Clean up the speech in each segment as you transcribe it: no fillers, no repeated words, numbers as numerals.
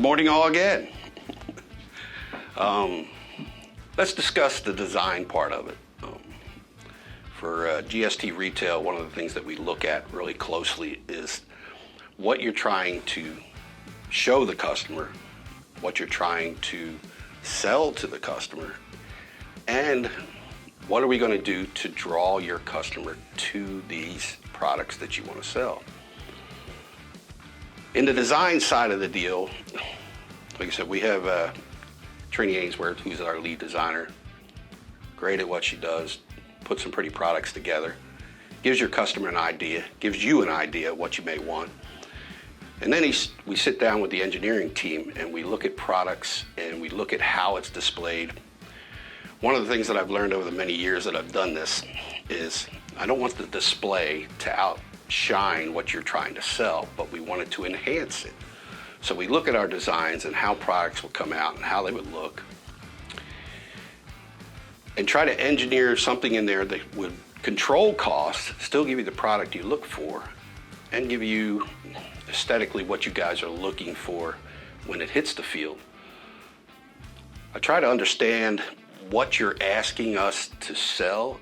morning all again. Let's discuss the design part of it. For GST Retail, one of the things that we look at really closely is what you're trying to show the customer, what you're trying to sell to the customer, and what are we going to do to draw your customer to these products that you want to sell. In the design side of the deal, like I said, we have Trini Ainsworth, who's our lead designer, great at what she does, puts some pretty products together, gives your customer an idea, gives you an idea of what you may want. And then we sit down with the engineering team and we look at products and we look at how it's displayed. One of the things that I've learned over the many years that I've done this is I don't want the display to outshine what you're trying to sell, but we want it to enhance it. So we look at our designs and how products will come out and how they would look, and try to engineer something in there that would control costs, still give you the product you look for, and give you aesthetically what you guys are looking for when it hits the field. I try to understand what you're asking us to sell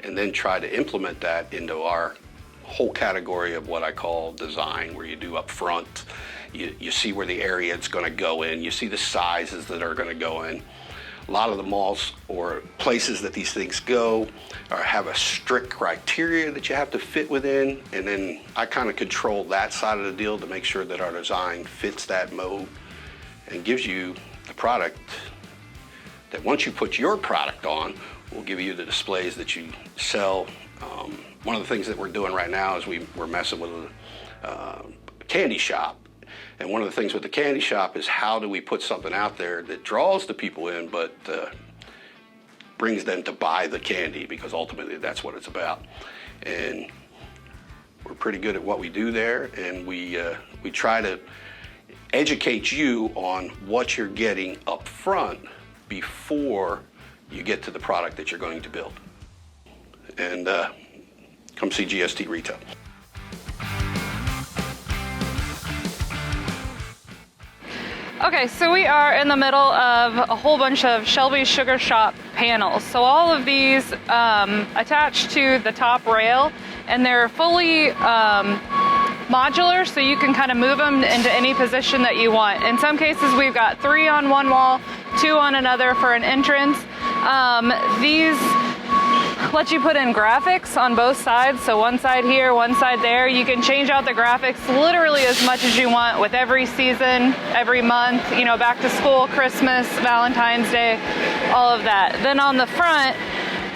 and then try to implement that into our whole category of what I call design, where you do up front, you see where the area it's going to go in, you see the sizes that are going to go in. A lot of the malls or places that these things go have a strict criteria that you have to fit within, and then I kind of control that side of the deal to make sure that our design fits that mode and gives you the product that once you put your product on will give you the displays that you sell. One of the things that we're doing right now is we're messing with a candy shop. And one of the things with the candy shop is how do we put something out there that draws the people in, but brings them to buy the candy, because ultimately that's what it's about. And we're pretty good at what we do there, and we try to educate you on what you're getting up front before you get to the product that you're going to build. And come see GST Retail. Okay, so we are in the middle of a whole bunch of Shelby Sugar Shop panels. So all of these attach to the top rail, and they're fully modular, so you can kind of move them into any position that you want. In some cases, we've got 3 on one wall, 2 on another for an entrance. These let you put in graphics on both sides, so one side here, one side there. You can change out the graphics literally as much as you want with every season, every month, you know, back to school, Christmas, Valentine's Day, all of that. Then on the front,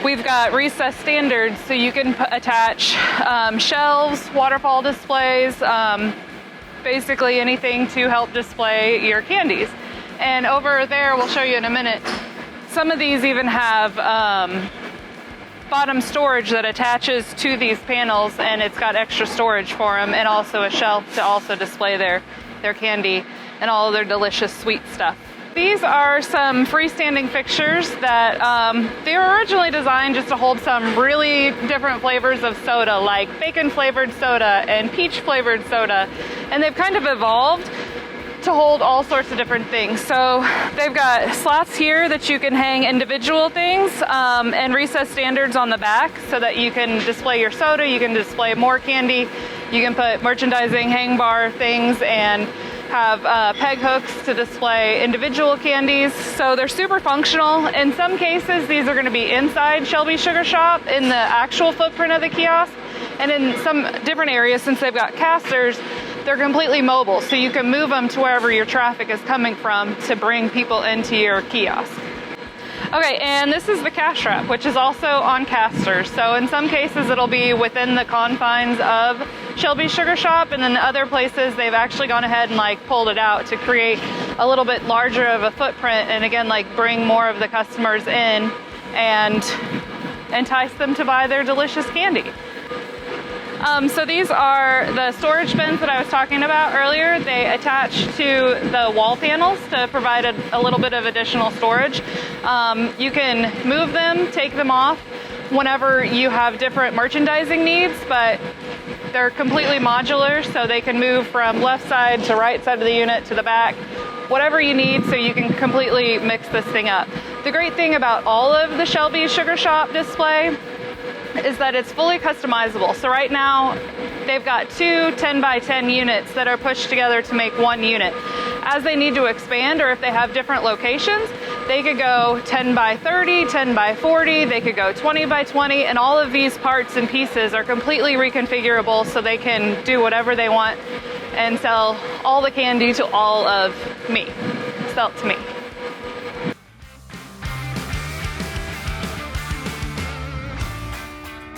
we've got recessed standards, so you can attach shelves, waterfall displays, basically anything to help display your candies. And over there, we'll show you in a minute, some of these even have bottom storage that attaches to these panels, and it's got extra storage for them, and also a shelf to also display their candy and all of their delicious sweet stuff. These are some freestanding fixtures that they were originally designed just to hold some really different flavors of soda, like bacon flavored soda and peach flavored soda, and they've kind of evolved to hold all sorts of different things. So they've got slots here that you can hang individual things, and recessed standards on the back so that you can display your soda, you can display more candy, you can put merchandising hang bar things, and have peg hooks to display individual candies. So they're super functional. In some cases, these are going to be inside Shelby Sugar Shop in the actual footprint of the kiosk, and in some different areas, since they've got casters, they're completely mobile, so you can move them to wherever your traffic is coming from to bring people into your kiosk. Okay, and this is the cash wrap, which is also on casters. So in some cases, it'll be within the confines of Shelby Sugar Shop, and then other places, they've actually gone ahead and like pulled it out to create a little bit larger of a footprint, and again, like bring more of the customers in and entice them to buy their delicious candy. So these are the storage bins that I was talking about earlier. They attach to the wall panels to provide a little bit of additional storage. You can move them, take them off whenever you have different merchandising needs, but they're completely modular, so they can move from left side to right side of the unit to the back, whatever you need so you can completely mix this thing up. The great thing about all of the Shelby Sugar Shop display is that it's fully customizable. So right now, they've got two 10 by 10 units that are pushed together to make one unit. As they need to expand, or if they have different locations, they could go 10 by 30, 10 by 40, they could go 20 by 20, and all of these parts and pieces are completely reconfigurable so they can do whatever they want and sell all the candy to all of me. Sell it to me.